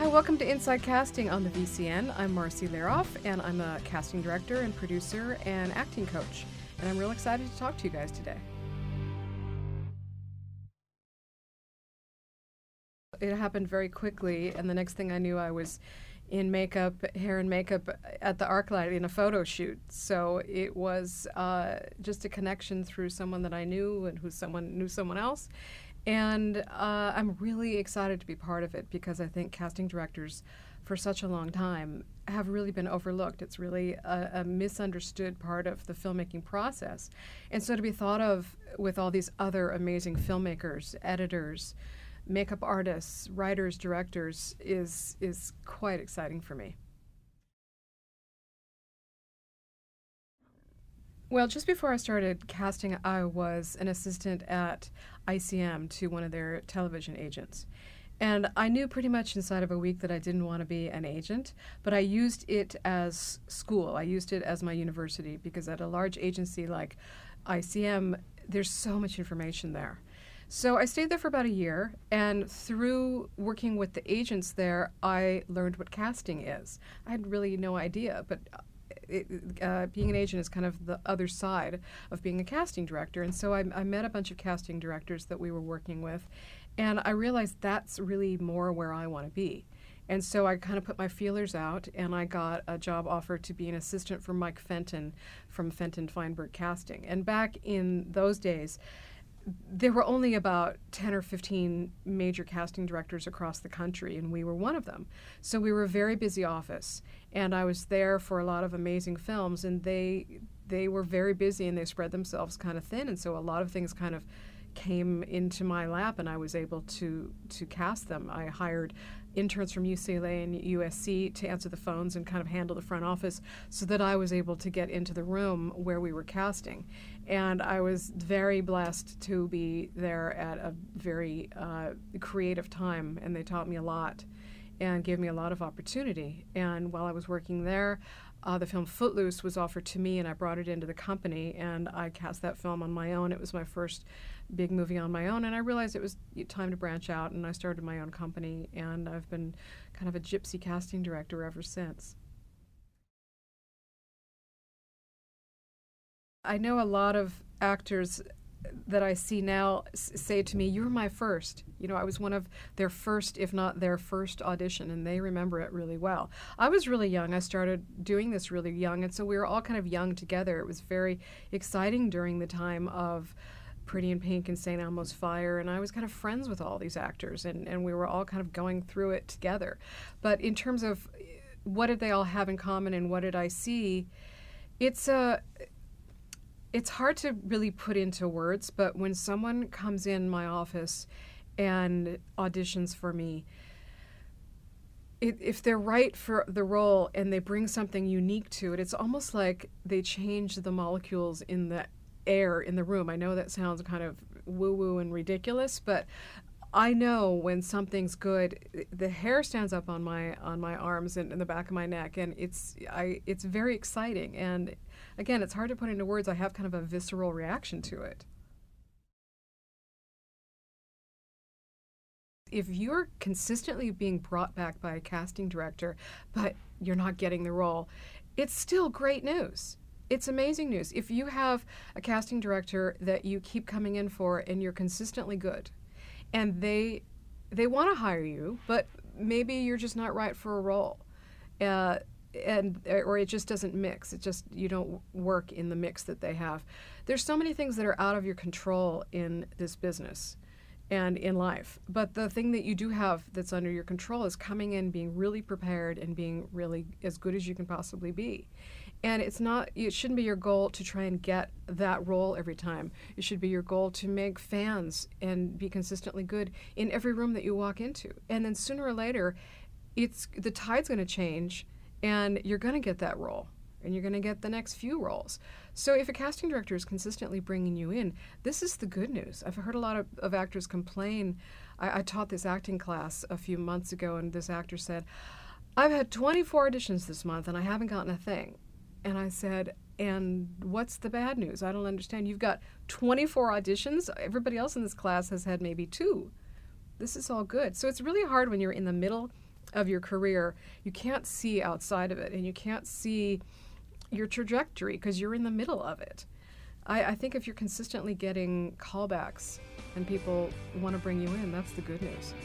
Hi, welcome to Inside Casting on the VCN. I'm Marci Liroff, and I'm a casting director and producer and acting coach. And I'm real excited to talk to you guys today. It happened very quickly, and the next thing I knew, I was in makeup, hair and makeup at the ArcLight in a photo shoot. So it was just a connection through someone that I knew and knew someone else. And I'm really excited to be part of it because I think casting directors for such a long time have really been overlooked. It's really a misunderstood part of the filmmaking process. And so to be thought of with all these other amazing filmmakers, editors, makeup artists, writers, directors is quite exciting for me. Well, just before I started casting, I was an assistant at ICM to one of their television agents. And I knew pretty much inside of a week that I didn't want to be an agent, but I used it as school. I used it as my university because at a large agency like ICM, there's so much information there. So I stayed there for about a year, and through working with the agents there, I learned what casting is. I had really no idea, but being an agent is kind of the other side of being a casting director. And so I met a bunch of casting directors that we were working with, and I realized that's really more where I want to be. And so I kind of put my feelers out, and I got a job offer to be an assistant for Mike Fenton from Fenton Feinberg Casting. And back in those days, there were only about 10 or 15 major casting directors across the country, and we were one of them. So we were a very busy office, and I was there for a lot of amazing films, and they were very busy, and they spread themselves kind of thin, and so a lot of things kind of came into my lap, and I was able to cast them. I hired interns from UCLA and USC to answer the phones and kind of handle the front office so that I was able to get into the room where we were casting. And I was very blessed to be there at a very creative time, and they taught me a lot and gave me a lot of opportunity. And while I was working there, the film Footloose was offered to me, and I brought it into the company, and I cast that film on my own. It was my first big movie on my own, and I realized it was time to branch out, and I started my own company, and I've been kind of a gypsy casting director ever since. I know a lot of actors that I see now say to me, "You're my first." You know, I was one of their first, if not their first audition, and they remember it really well. I was really young. I started doing this really young, and so we were all kind of young together. It was very exciting during the time of Pretty in Pink and St. Elmo's Fire, and I was kind of friends with all these actors, and we were all kind of going through it together. But in terms of what did they all have in common and what did I see, it's hard to really put into words, but when someone comes in my office and auditions for me, if they're right for the role and they bring something unique to it, it's almost like they change the molecules in the air in the room. I know that sounds kind of woo-woo and ridiculous, but I know when something's good, the hair stands up on my arms and in the back of my neck, and it's very exciting. And again, it's hard to put into words. I have kind of a visceral reaction to it. If you're consistently being brought back by a casting director, but you're not getting the role, it's still great news. It's amazing news. If you have a casting director that you keep coming in for and you're consistently good, and they want to hire you, but maybe you're just not right for a role, or it just doesn't mix. You don't work in the mix that they have. There's so many things that are out of your control in this business and in life. But the thing that you do have that's under your control is coming in, being really prepared, and being really as good as you can possibly be. And it shouldn't be your goal to try and get that role every time. It should be your goal to make fans and be consistently good in every room that you walk into. And then sooner or later, the tide's going to change, and you're going to get that role, and you're going to get the next few roles. So if a casting director is consistently bringing you in, this is the good news. I've heard a lot of actors complain. I taught this acting class a few months ago, and this actor said, "I've had 24 auditions this month, and I haven't gotten a thing." And I said, "And what's the bad news? I don't understand. You've got 24 auditions. Everybody else in this class has had maybe 2. This is all good." So it's really hard when you're in the middle of your career, you can't see outside of it, and you can't see your trajectory because you're in the middle of it. I think if you're consistently getting callbacks and people want to bring you in, that's the good news.